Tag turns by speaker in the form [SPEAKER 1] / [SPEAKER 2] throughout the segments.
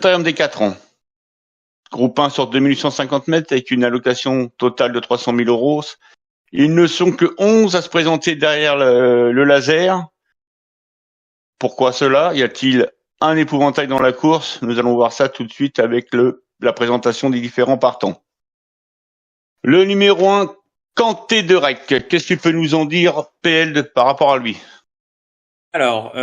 [SPEAKER 1] Critérium des 4 ans. Groupe 1 sur 2850 mètres avec une allocation totale de 300 000 euros. Ils ne sont que 11 à se présenter derrière le laser. Pourquoi cela? Y a-t-il un épouvantail dans la course? Nous allons voir ça tout de suite avec la présentation des différents partants. Le numéro 1, Canté de Rec. Qu'est-ce que tu peux nous en dire, PL, par rapport à lui?
[SPEAKER 2] Alors,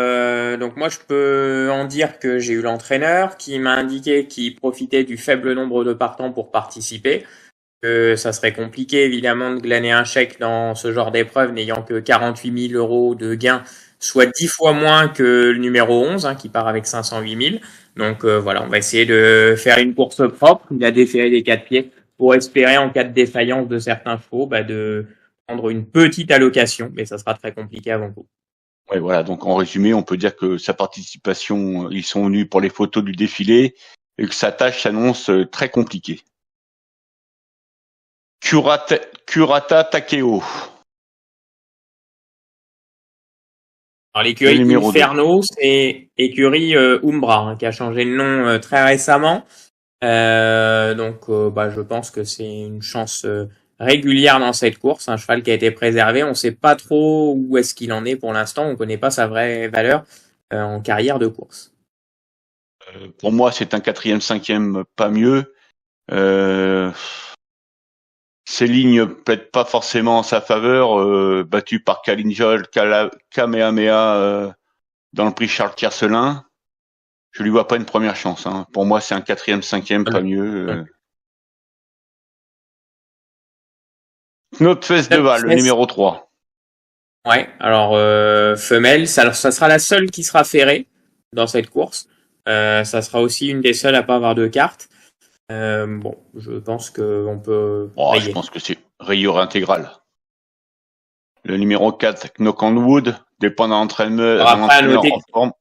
[SPEAKER 2] donc moi je peux en dire que j'ai eu l'entraîneur qui m'a indiqué qu'il profitait du faible nombre de partants pour participer, que ça serait compliqué évidemment de glaner un chèque dans ce genre d'épreuve n'ayant que 48 000 euros de gains, soit 10 fois moins que le numéro 11 qui part avec 508 000. Donc voilà, on va essayer de faire une course propre. Il a déféré des 4 pieds pour espérer en cas de défaillance de certains chevaux de prendre une petite allocation, mais ça sera très compliqué avant tout.
[SPEAKER 1] Ouais, voilà. Donc, en résumé, on peut dire que sa participation, ils sont venus pour les photos du défilé et que sa tâche s'annonce très compliquée. Kurata Takeo.
[SPEAKER 2] Alors l'écurie
[SPEAKER 1] numéro
[SPEAKER 2] Inferno, c'est écurie Umbra qui a changé de nom très récemment. Je pense que c'est une chance régulière dans cette course. Un cheval qui a été préservé. On ne sait pas trop où est-ce qu'il en est pour l'instant. On ne connaît pas sa vraie valeur en carrière de course.
[SPEAKER 1] Pour moi, c'est un 4e, 5e, pas mieux. Ces lignes plaident pas forcément en sa faveur, battu par Kalinjol, Kamehameha dans le prix Charles Kerselin. Je lui vois pas une première chance. Pour moi, c'est un 4e, 5e, pas mieux. Knopfest de Val, le numéro 3.
[SPEAKER 2] Ouais, alors femelle, ça sera la seule qui sera ferrée dans cette course. Ça sera aussi une des seules à pas avoir de carte. Je pense qu'on peut
[SPEAKER 1] Je pense que c'est rayure intégrale. Le numéro 4, Knock on Wood, dépendant d'entraîneur en forme.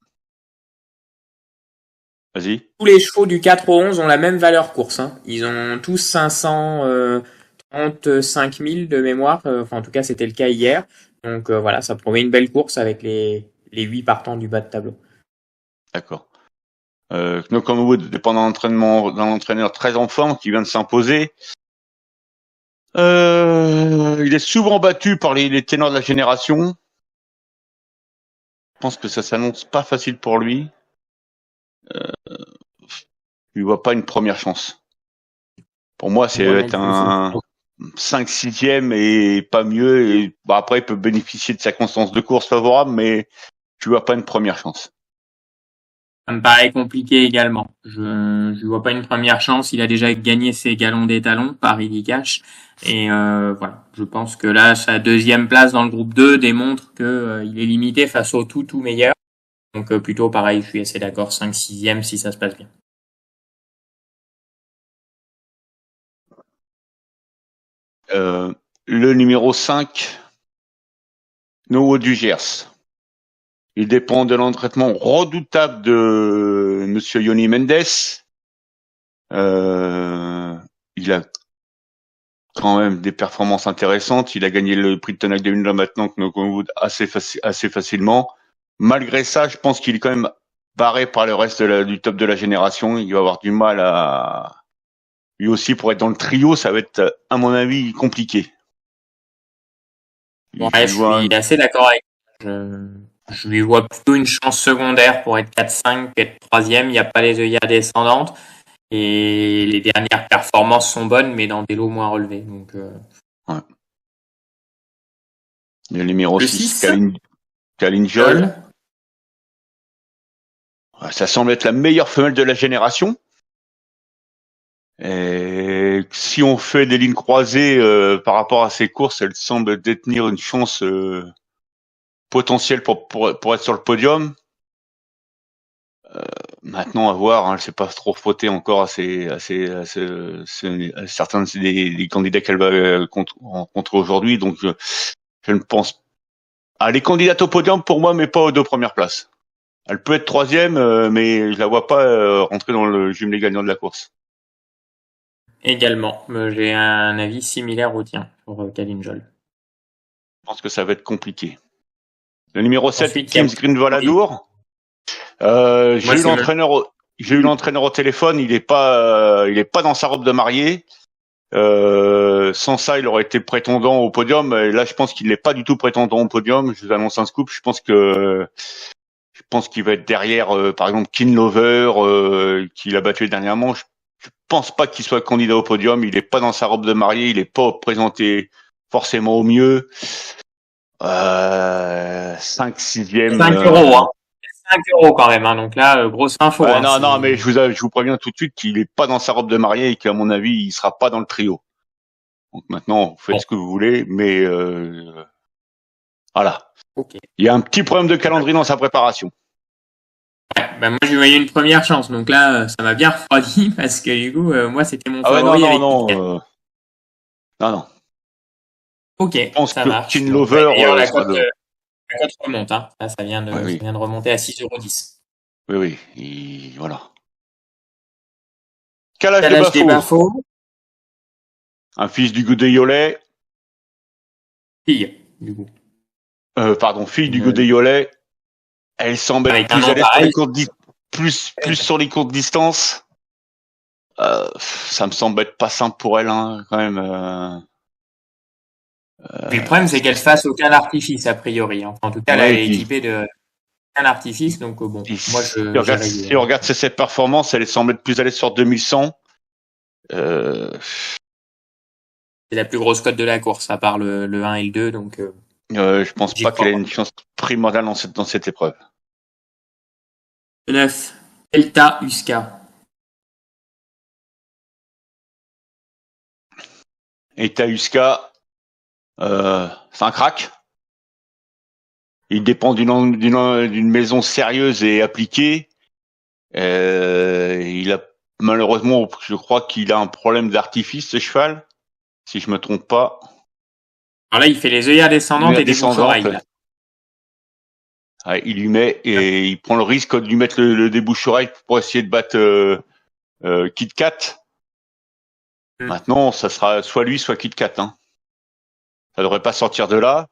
[SPEAKER 1] Vas-y.
[SPEAKER 2] Tous les chevaux du 4 au 11 ont la même valeur course. Ils ont tous 535 000 de mémoire. En tout cas, c'était le cas hier. Donc voilà, ça promet une belle course avec les 8 partants du bas de tableau.
[SPEAKER 1] D'accord. Knock on Wood, dépendant d'entraînement d'un entraîneur très en forme qui vient de s'imposer. Il est souvent battu par les ténors de la génération. Je pense que ça s'annonce pas facile pour lui. Je lui vois pas une première chance. Pour moi, c'est être un 5-6e et pas mieux. Et après, il peut bénéficier de circonstances de course favorables, mais je lui vois pas une première chance.
[SPEAKER 2] Ça me paraît compliqué également. Je vois pas une première chance. Il a déjà gagné ses galons d'étalon par Eddie Cash. Et voilà, je pense que là, sa deuxième place dans le groupe 2 démontre que il est limité face au tout meilleur. Donc plutôt pareil, je suis assez d'accord, 5-6e si ça se passe bien.
[SPEAKER 1] Le numéro 5, Noah du Gers. Il dépend de l'entraînement redoutable de Monsieur Yoni Mendes. Il a quand même des performances intéressantes. Il a gagné le prix de Tonac 2020 maintenant que Knockwood assez facilement. Malgré ça, je pense qu'il est quand même barré par le reste du top de la génération. Il va avoir du mal à... Lui aussi, pour être dans le trio, ça va être, à mon avis, compliqué.
[SPEAKER 2] Je suis assez d'accord avec je lui vois plutôt une chance secondaire pour être 4-5 qu'être 3e. Il n'y a pas les œillères descendantes. Et les dernières performances sont bonnes, mais dans des lots moins relevés. Donc,
[SPEAKER 1] ouais. Le numéro 6, Kalinjol. Ça semble être la meilleure femelle de la génération. Et si on fait des lignes croisées par rapport à ces courses, elle semble détenir une chance potentielle pour être sur le podium. Maintenant, à voir, elle s'est pas trop frottée encore à certains des candidats qu'elle va rencontrer aujourd'hui. Donc, je ne pense. Elle est candidate au podium pour moi, mais pas aux 2 premières places. Elle peut être 3e, mais je la vois pas rentrer dans le jumelé gagnant de la course.
[SPEAKER 2] Également, j'ai un avis similaire au tien pour Kalinjol.
[SPEAKER 1] Je pense que ça va être compliqué. Le numéro 7, Kim's Green Valadour. J'ai eu l'entraîneur j'ai eu l'entraîneur au téléphone, il est pas dans sa robe de mariée. Sans ça, il aurait été prétendant au podium. Et là, je pense qu'il n'est pas du tout prétendant au podium. Je vous annonce un scoop. Je pense qu'il va être derrière, par exemple, Kinlover, qui l'a battu dernièrement. Je pense pas qu'il soit candidat au podium. Il est pas dans sa robe de mariée. Il est pas présenté forcément au mieux. 5 6e.
[SPEAKER 2] 5 €, hein. 5 € quand même, hein. Donc là, grosse info, hein,
[SPEAKER 1] Non, mais je vous préviens tout de suite qu'il est pas dans sa robe de mariée et qu'à mon avis, il sera pas dans le trio. Donc maintenant, vous faites
[SPEAKER 2] Bon.
[SPEAKER 1] ce que vous voulez, mais voilà.
[SPEAKER 2] Ok.
[SPEAKER 1] Il y a un petit problème de calendrier dans sa préparation.
[SPEAKER 2] Bah, moi, je lui voyais une première chance. Donc là, ça m'a bien refroidi parce que du coup, moi, c'était mon
[SPEAKER 1] Ah ouais,
[SPEAKER 2] favori avec
[SPEAKER 1] non,
[SPEAKER 2] Kit Kat.
[SPEAKER 1] non.
[SPEAKER 2] Ok,
[SPEAKER 1] Je pense
[SPEAKER 2] ça
[SPEAKER 1] que
[SPEAKER 2] marche. Donc, bah,
[SPEAKER 1] Kinlover
[SPEAKER 2] d'ailleurs,
[SPEAKER 1] sera de.
[SPEAKER 2] la cote remonte, hein. Là, ça vient
[SPEAKER 1] Oui,
[SPEAKER 2] de remonter à 6,10 €.
[SPEAKER 1] oui. Voilà. Calage de
[SPEAKER 2] Calage des
[SPEAKER 1] Bafo,
[SPEAKER 2] Bafos,
[SPEAKER 1] un fils du Goudéiolet,
[SPEAKER 2] fille, du coup.
[SPEAKER 1] fille du
[SPEAKER 2] Une-
[SPEAKER 1] Goudéiolet. Elle semble être
[SPEAKER 2] Avec un
[SPEAKER 1] plus à
[SPEAKER 2] nom
[SPEAKER 1] l'aise sur les
[SPEAKER 2] pareil.
[SPEAKER 1] courtes plus sur les courtes distances. Ça me semble être pas simple pour elle, hein, quand même.
[SPEAKER 2] Puis le problème, c'est qu'elle fasse aucun artifice, a priori, hein. Enfin, en tout cas, là,
[SPEAKER 1] Ouais,
[SPEAKER 2] elle
[SPEAKER 1] et
[SPEAKER 2] est
[SPEAKER 1] puis,
[SPEAKER 2] équipée de un artifice. Donc, bon, moi, j'irai
[SPEAKER 1] si on regarde ses performances, elle semble être plus à l'aise sur 2100. Euh,
[SPEAKER 2] c'est la plus grosse cote de la course, à part le 1 et le 2. Donc,
[SPEAKER 1] je pense
[SPEAKER 2] j'y
[SPEAKER 1] pas
[SPEAKER 2] crois
[SPEAKER 1] qu'elle ait
[SPEAKER 2] pas.
[SPEAKER 1] une chance primordiale dans cette épreuve.
[SPEAKER 2] 9. Delta Usca.
[SPEAKER 1] Et Tahuska, c'est un crack. Il dépend d'une maison sérieuse et appliquée. Il a malheureusement, je crois qu'il a un problème d'artifice, ce cheval, si je me trompe pas.
[SPEAKER 2] Alors là, il fait les œillères descendantes
[SPEAKER 1] La
[SPEAKER 2] et des
[SPEAKER 1] descendante,
[SPEAKER 2] bouches-oreilles, là.
[SPEAKER 1] ouais, il lui met et il prend le risque de lui mettre le débouche-oreille pour essayer de battre Kit Kat.
[SPEAKER 2] Hmm.
[SPEAKER 1] Maintenant, ça sera soit lui, soit Kit Kat. Hein. Ça devrait pas sortir de là.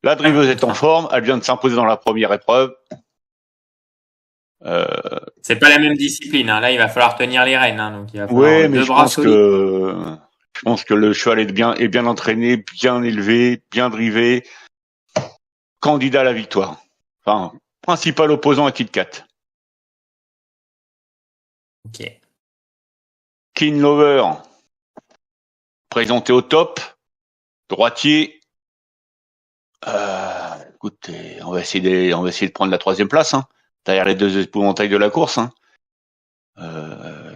[SPEAKER 1] La driveuse est en forme. Elle vient de s'imposer dans la première épreuve.
[SPEAKER 2] C'est pas la même discipline, hein. Là, il va falloir tenir les rênes, hein. Donc, il va falloir
[SPEAKER 1] Ouais, mais
[SPEAKER 2] deux bras solides.
[SPEAKER 1] je pense que le cheval est bien entraîné, bien élevé, bien drivé, candidat à la victoire. Enfin, principal opposant à Kit Kat.
[SPEAKER 2] Ok.
[SPEAKER 1] Keen Lover, présenté au top, droitier. Écoutez, on va essayer de prendre la troisième place, hein, derrière les deux épouvantails de la course. Hein.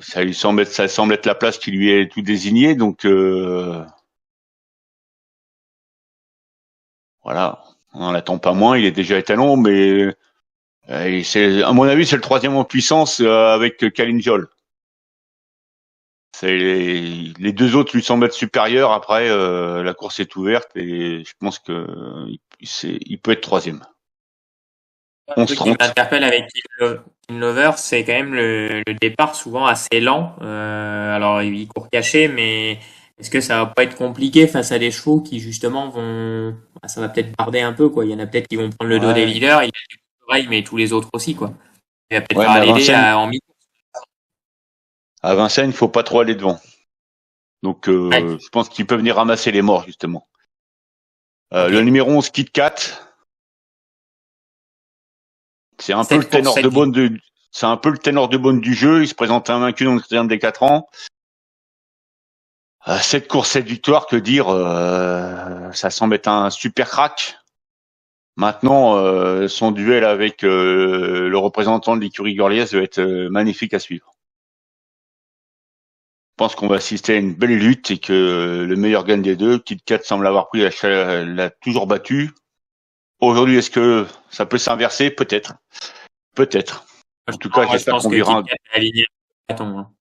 [SPEAKER 1] Ça semble être la place qui lui est tout désignée, donc voilà, on n'en attend pas moins. Il est déjà étalon, mais à mon avis, c'est le troisième en puissance avec Kalin Jol. Les deux autres lui semblent être supérieurs. Après, la course est ouverte et je pense que il peut être troisième.
[SPEAKER 2] Un truc qui
[SPEAKER 1] 11-30.
[SPEAKER 2] m'interpelle avec Team Lover, c'est quand même le départ souvent assez lent. Alors, il court caché, mais est-ce que ça va pas être compliqué face à des chevaux qui justement vont, ça va peut-être barder un peu, quoi. Il y en a peut-être qui vont prendre le dos des
[SPEAKER 1] Ouais.
[SPEAKER 2] leaders, il a des oreilles, mais tous les autres aussi, quoi. Il va peut-être
[SPEAKER 1] Ouais, mais
[SPEAKER 2] falloir l'aider en mi.
[SPEAKER 1] À Vincennes, il faut pas trop aller devant. Donc,
[SPEAKER 2] Ouais.
[SPEAKER 1] je pense qu'il peut venir ramasser les morts justement. Le
[SPEAKER 2] Ok.
[SPEAKER 1] numéro 11, Kit Kat, c'est un peu le
[SPEAKER 2] 7 pour
[SPEAKER 1] ténor de
[SPEAKER 2] 7
[SPEAKER 1] bonne c'est un peu le ténor de bonne du jeu. Il se présente invaincu dans le critérium des 4 ans. 7 courses, 7 victoires, que dire ça semble être un super crack. Maintenant, son duel avec le représentant de l'écurie Gorliès va être magnifique à suivre. Je pense qu'on va assister à une belle lutte et que le meilleur gagne des deux. Kit Kat semble avoir pris l'a toujours battu. Aujourd'hui, est-ce que ça peut s'inverser? Peut-être. Peut-être. En tout cas,
[SPEAKER 2] Moi, je
[SPEAKER 1] j'espère
[SPEAKER 2] pense
[SPEAKER 1] qu'on
[SPEAKER 2] que Kit
[SPEAKER 1] vivra
[SPEAKER 2] Kat est aligné. Attends,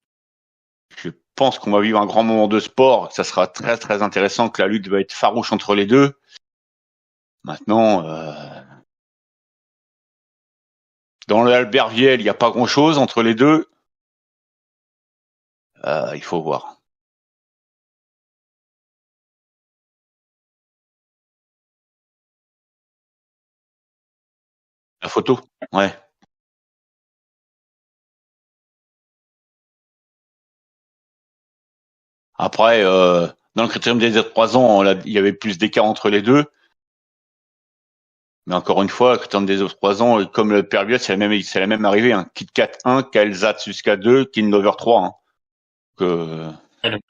[SPEAKER 1] je pense qu'on va vivre un grand moment de sport. Ça sera très, très intéressant, que la lutte va être farouche entre les deux. Maintenant, dans le Alberviel, il n'y a pas grand-chose entre les deux. Il faut voir. La photo? Ouais. Après, dans le critérium des 3 ans, il y avait plus d'écart entre les deux. Mais encore une fois, le critérium des 3 ans, comme le Perviot, c'est la même arrivée. Hein. KitKat 1, Kelsatz jusqu'à 2, Kinlover 3. Hein.
[SPEAKER 2] Donc,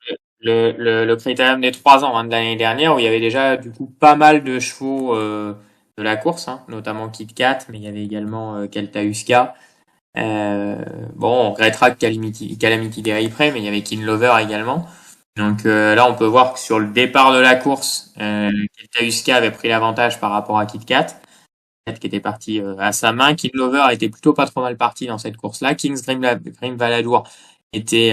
[SPEAKER 2] le critérium des 3 ans de l'année dernière, où il y avait déjà du coup pas mal de chevaux de la course, hein, notamment KitKat, mais il y avait également Keltauska. Bon, on regrettera que Calamity Dairy Prey, mais il y avait Kinlover également. Donc là, on peut voir que sur le départ de la course, Keltauska avait pris l'avantage par rapport à KitKat, qui était parti à sa main. Kinlover était plutôt pas trop mal parti dans cette course-là. King's Dream Valadour était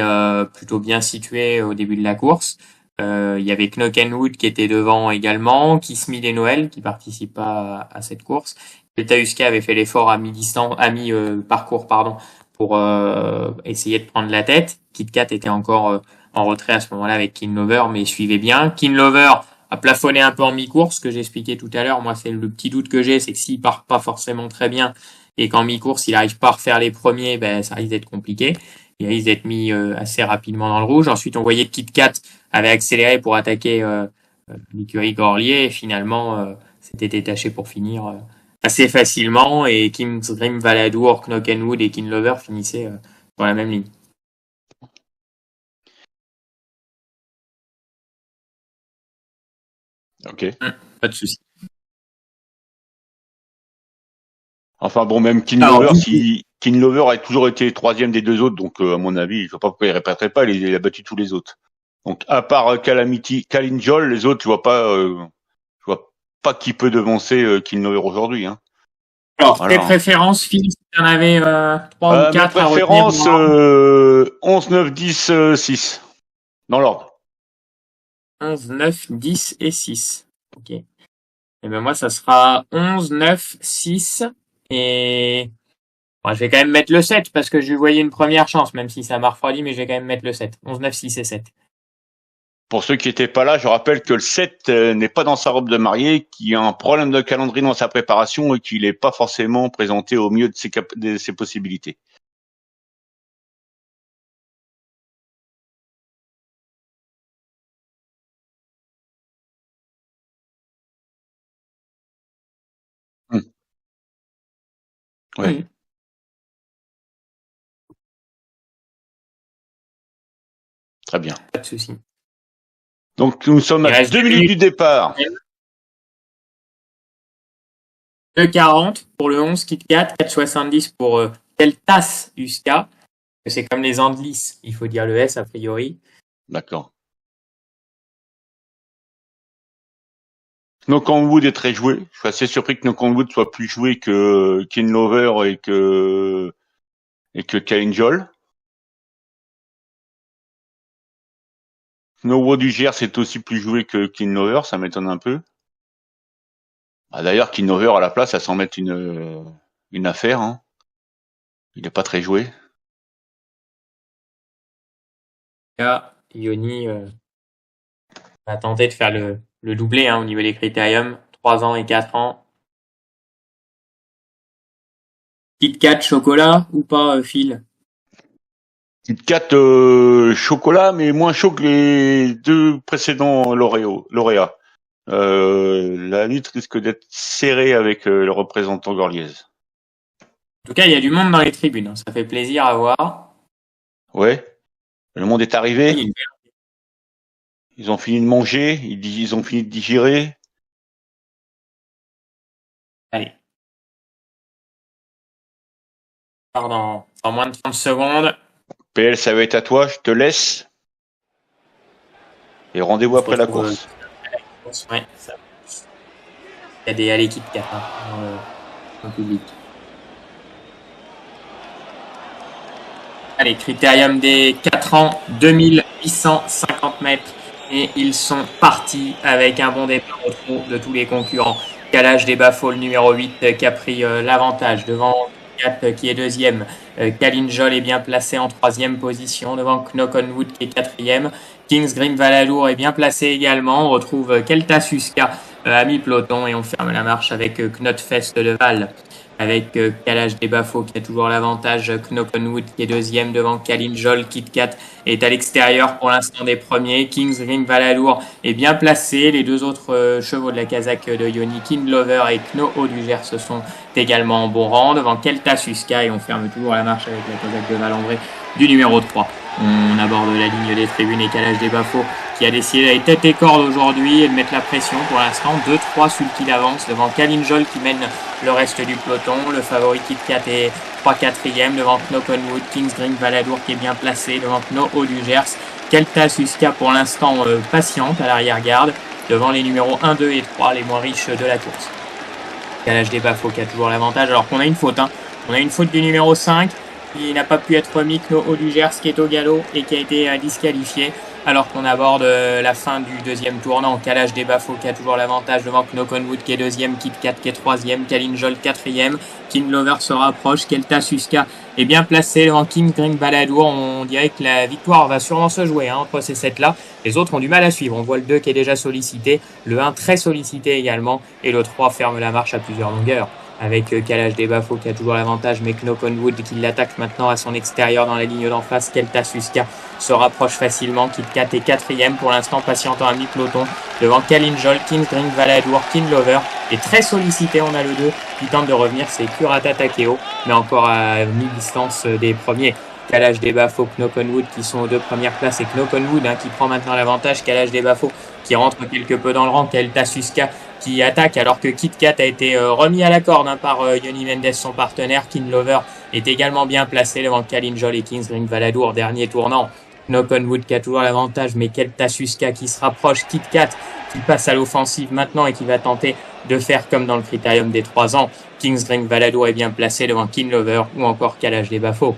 [SPEAKER 2] plutôt bien situé au début de la course. Il y avait Knockenwood qui était devant également, Kismil et Noël qui participent pas à cette course. Keltauska avait fait l'effort à mi-distance, à mi-parcours, pardon, pour essayer de prendre la tête. KitKat était encore en retrait à ce moment-là avec Kinlover, mais suivait bien. Kinlover a plafonné un peu en mi-course, ce que j'expliquais tout à l'heure. Moi, c'est le petit doute que j'ai, c'est que s'il part pas forcément très bien et qu'en mi-course, il arrive pas à refaire les premiers, ben, ça risque d'être compliqué. Il risque d'être mis assez rapidement dans le rouge. Ensuite, on voyait que KitKat avait accéléré pour attaquer l'écurie Gorlier et finalement, s'était détaché pour finir assez facilement et King's Dream, Valadour, Knockenwood et Kinlover finissaient dans la même ligne.
[SPEAKER 1] Ok.
[SPEAKER 2] Pas de souci.
[SPEAKER 1] Enfin bon, même Kinlover, si Kinlover a toujours été troisième des deux autres, donc à mon avis, je vois pas pourquoi il répéterait pas, il a battu tous les autres. Donc à part Kalinjol, les autres, je vois pas qui peut devancer Kinlover aujourd'hui. Hein.
[SPEAKER 2] Alors,
[SPEAKER 1] Voilà,
[SPEAKER 2] tes préférences, Phil, si tu en avais 3 ou 4
[SPEAKER 1] mes
[SPEAKER 2] à retenir.
[SPEAKER 1] préférences, 11, 9, 10, 6. Dans l'ordre.
[SPEAKER 2] 11, 9, 10 et 6. Ok. Et ben moi, ça sera 11, 9, 6 et... Bon, je vais quand même mettre le 7 parce que je lui voyais une première chance, même si ça m'a refroidi, mais je vais quand même mettre le 7. 11, 9, 6 et 7.
[SPEAKER 1] Pour ceux qui étaient pas là, je rappelle que le 7 n'est pas dans sa robe de mariée, qu'il y a un problème de calendrier dans sa préparation et qu'il n'est pas forcément présenté au mieux de ses possibilités. Ouais.
[SPEAKER 2] Oui.
[SPEAKER 1] Très bien.
[SPEAKER 2] Pas de souci.
[SPEAKER 1] Donc nous sommes à 2 minutes du départ.
[SPEAKER 2] 2,40 pour le 11 KitKat, 4,70 pour Keltas Uska. C'est comme les Andelis, il faut dire le S a priori.
[SPEAKER 1] D'accord. Knockenwood est très joué. Je suis assez surpris que Knockenwood soit plus joué que Kinlover et que Kalinjol. Nowo du Gers est aussi plus joué que Kinlover, ça m'étonne un peu. Bah, d'ailleurs, Kinlover à la place, ça s'en mettre une affaire. Hein. Il n'est pas très joué.
[SPEAKER 2] Là, Ioni a tenté de faire le doublé au niveau des critériums. 3 ans et 4 ans. KitKat chocolat ou pas, Phil?
[SPEAKER 1] KitKat chocolat, mais moins chaud que les deux précédents lauréats. La lutte risque d'être serrée avec le représentant Gorliez.
[SPEAKER 2] En tout cas, il y a du monde dans les tribunes. Hein. Ça fait plaisir à voir.
[SPEAKER 1] Ouais. Le monde est arrivé. Ils ont fini de manger. Ils ont fini de digérer.
[SPEAKER 2] Allez. Dans moins de 30 secondes.
[SPEAKER 1] PL, ça va être à toi. Je te laisse. Et rendez-vous après la course.
[SPEAKER 2] Ouais, ça. Il y a des à l'équipe 4 dans le public. Allez, critérium des 4 ans, 2850 mètres. Et ils sont partis avec un bon départ au trot de tous les concurrents. Calage des Baffos, le numéro 8, qui a pris l'avantage devant 4 qui est deuxième. Kalinjol est bien placé en troisième position devant Knockenwood qui est quatrième. King's Dream Valadour est bien placé également. On retrouve Keltasuska à mi-peloton et on ferme la marche avec Knotfest de Val. avec Kalash des Bafo qui a toujours l'avantage, Knock'n'Wood qui est deuxième devant Kalinjol, KitKat est à l'extérieur pour l'instant des premiers, Kings Ring Valalour est bien placé, les deux autres chevaux de la casaque de Yoni, Kindlover et Kno Haut du Gers sont également en bon rang devant Kelta Suska et on ferme toujours la marche avec la casaque de Valandré du numéro 3. On aborde la ligne des tribunes et Kalash des Bafo qui a décidé d'aller tête et corde aujourd'hui et de mettre la pression pour l'instant. 2-3 sulky d'avance devant Kalinjol qui mène le reste du peloton. Le favori KitKat est 3-4e devant Knock'n'Wood, Kings Green Valadour qui est bien placé devant Kno Haut du Gers. Kelta Suska pour l'instant patiente à l'arrière-garde devant les numéros 1, 2 et 3, les moins riches de la course. Kalash des Bafo qui a toujours l'avantage alors qu'on a une faute. On a une faute du numéro 5 qui n'a pas pu être remis, Kno Haut du Gers qui est au galop et qui a été disqualifié. Alors qu'on aborde la fin du deuxième tournant, Kalash des Bafo qui a toujours l'avantage devant Knock'n'Wood qui est deuxième, KitKat qui est troisième, Kalinjol quatrième, Kindlover se rapproche, Kelta Suska est bien placé devant King Green Valadour. On dirait que la victoire va sûrement se jouer entre ces sept-là. Les autres ont du mal à suivre. On voit le 2 qui est déjà sollicité, le 1 très sollicité également, et le 3 ferme la marche à plusieurs longueurs. Avec Kalash des Bafo qui a toujours l'avantage, mais Knock'n'Wood qui l'attaque maintenant à son extérieur dans la ligne d'en face. Kelta Suska se rapproche facilement. KitKat est quatrième pour l'instant, patientant à mi-peloton devant Kalinjol, King Green Valadour, Kindlover est très sollicité. On a le 2 qui tente de revenir, c'est Kurata Takeo, mais encore à mi-distance des premiers. Kalash des Bafo, Knock'n'Wood qui sont aux deux premières places et Knock'n'Wood qui prend maintenant l'avantage. Kalash des Bafo qui rentre quelque peu dans le rang. Kelta Suska qui attaque alors que KitKat a été remis à la corde par Yoni Mendes, son partenaire. Kindlover est également bien placé devant Kalinjol et Kings Ring Valadour, dernier tournant. Knock'n'Wood qui a toujours l'avantage, mais Kelta Suska qui se rapproche, KitKat qui passe à l'offensive maintenant et qui va tenter de faire comme dans le critérium des 3 ans. Kings Ring Valadour est bien placé devant Kindlover ou encore Kalash des Bafo.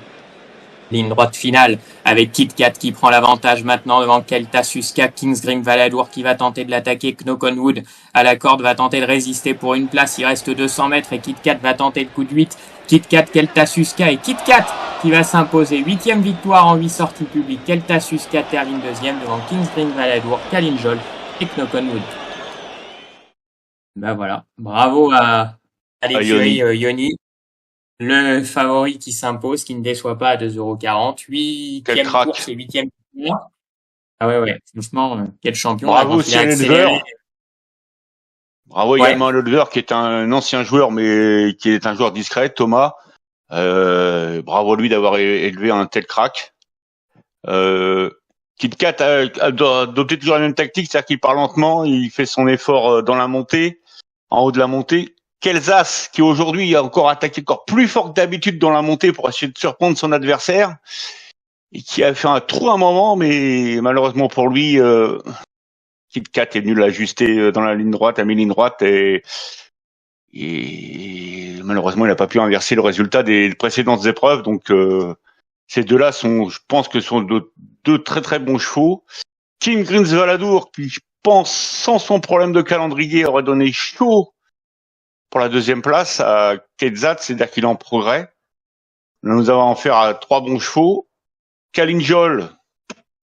[SPEAKER 2] Ligne droite finale avec KitKat qui prend l'avantage maintenant devant Kelta Suska, Kings Green Valadour qui va tenter de l'attaquer, Knock'n'Wood à la corde va tenter de résister pour une place, il reste 200 mètres et KitKat va tenter le coup de 8, KitKat, Kelta Suska et KitKat qui va s'imposer, 8e victoire en 8 sorties publiques. Kelta Suska termine deuxième devant Kings Green Valadour, Kalinjol et Knock'n'Wood. Ben voilà, bravo à l'écurie Yoni. Le favori qui s'impose, qui ne déçoit pas à 2,40 €. 8e course et 8e victoire. Ah ouais, franchement, quel champion.
[SPEAKER 1] Bravo aussi à l'éleveur. Bravo également à l'éleveur qui est un ancien joueur, mais qui est un joueur discret, Thomas. Bravo à lui d'avoir élevé un tel crack. KitKat a adopté toujours la même tactique, c'est-à-dire qu'il part lentement, il fait son effort dans la montée, en haut de la montée. Kelzas, qui aujourd'hui a encore attaqué encore plus fort que d'habitude dans la montée pour essayer de surprendre son adversaire, et qui a fait un trou à un moment, mais malheureusement pour lui, KitKat est venu l'ajuster dans la ligne droite, à mi-ligne droite, et malheureusement il n'a pas pu inverser le résultat des précédentes épreuves. Donc ces deux-là je pense que sont deux très très bons chevaux. King Green Valadour, qui je pense sans son problème de calendrier aurait donné chaud pour la deuxième place à Kelzas, c'est-à-dire qu'il est en progrès. Nous avons affaire à 3 bons chevaux. Kalinjol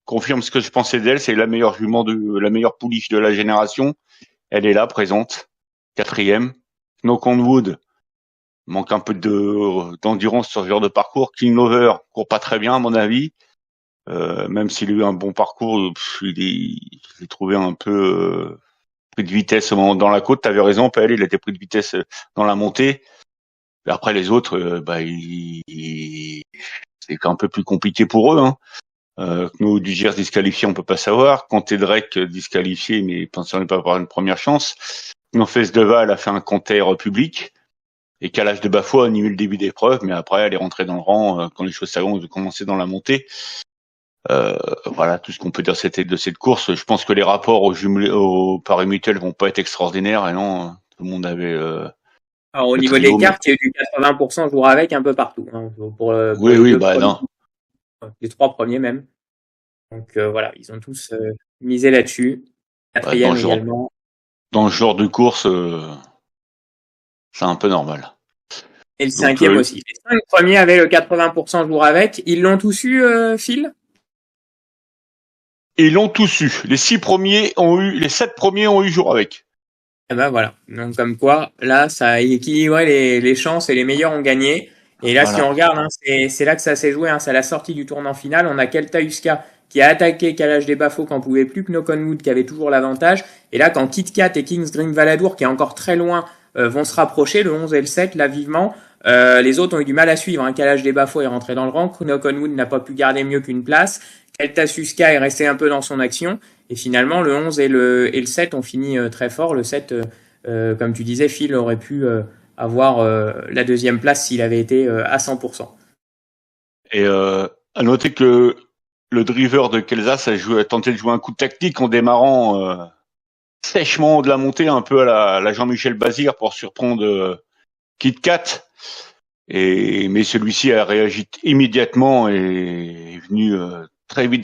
[SPEAKER 1] confirme ce que je pensais d'elle, c'est la meilleure jument la meilleure pouliche de la génération. Elle est là, présente. 4e. Knock'n'Wood manque un peu d'endurance sur ce genre de parcours. Kindlover court pas très bien, à mon avis. Même s'il a eu un bon parcours, il est trouvé un peu pris de vitesse dans la côte. T'avais raison, PL, il était pris de vitesse dans la montée. Et après les autres, c'est un peu plus compliqué pour eux. Kno du Gers disqualifié, on peut pas savoir. Conté Drake disqualifié, mais pensons pas avoir une première chance. Knofes Deval a fait un compteur public. Et Kalash de Bafo a animé le début d'épreuve, mais après elle est rentrée dans le rang quand les choses ont commencé dans la montée. Voilà tout ce qu'on peut dire de cette course. Je pense que les rapports au Paris Mutuel vont pas être extraordinaires. Et non, tout le monde avait.
[SPEAKER 2] Alors, au niveau des cartes, il y a eu du 80% jour avec un peu partout.
[SPEAKER 1] Oui, non.
[SPEAKER 2] Les 3 premiers même. Donc voilà, ils ont tous misé là-dessus. 4e également.
[SPEAKER 1] Dans le genre de course, c'est un peu normal.
[SPEAKER 2] Et le 5e aussi. Les 5 premiers avaient le 80% jour avec. Ils l'ont tous eu, Phil?
[SPEAKER 1] Ils l'ont tous eu. Les 7 premiers ont eu jour avec.
[SPEAKER 2] Et ben voilà. Donc comme quoi, là, ça a équilibré les chances et les meilleurs ont gagné. Et là, si
[SPEAKER 1] Voilà.
[SPEAKER 2] on regarde, hein, c'est là que ça s'est joué. Hein, c'est à la sortie du tournant final. On a Kelta Huska qui a attaqué Kalash des Bafos quand pouvait plus que Knockonwood qui avait toujours l'avantage. Et là, quand Kit Kat et Kings Dream Valadour, qui est encore très loin, vont se rapprocher, le 11 et le 7, là, vivement, les autres ont eu du mal à suivre. Hein. Kalash des Bafos est rentré dans le rang. Knockonwood n'a pas pu garder mieux qu'une place. Kelta Huska est resté un peu dans son action. Et finalement, le 11 et le 7 ont fini très fort. Le 7, comme tu disais, Phil aurait pu avoir la deuxième place s'il avait été à 100%.
[SPEAKER 1] Et à noter que le driver de Kelsas a tenté de jouer un coup de tactique en démarrant sèchement de la montée, un peu à la Jean-Michel Bazir pour surprendre Kit Kat. Mais celui-ci a réagi immédiatement et est venu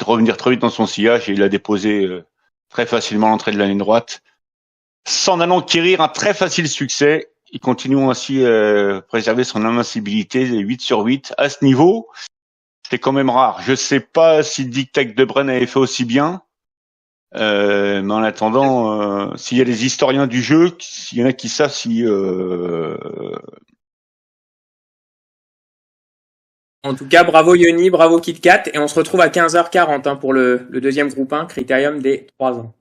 [SPEAKER 1] revenir très vite dans son sillage et il a déposé très facilement l'entrée de la ligne droite. S'en allant acquérir un très facile succès, il continue ainsi à préserver son invincibilité 8 sur 8 à ce niveau. C'est quand même rare. Je sais pas si Dick Tech de Bren avait fait aussi bien. Mais en attendant, s'il y a des historiens du jeu, s'il y en a qui savent si
[SPEAKER 2] En tout cas, bravo Yoni, bravo KitKat, et on se retrouve à 15h40 hein, pour le deuxième groupe 1, Critérium des 3 ans.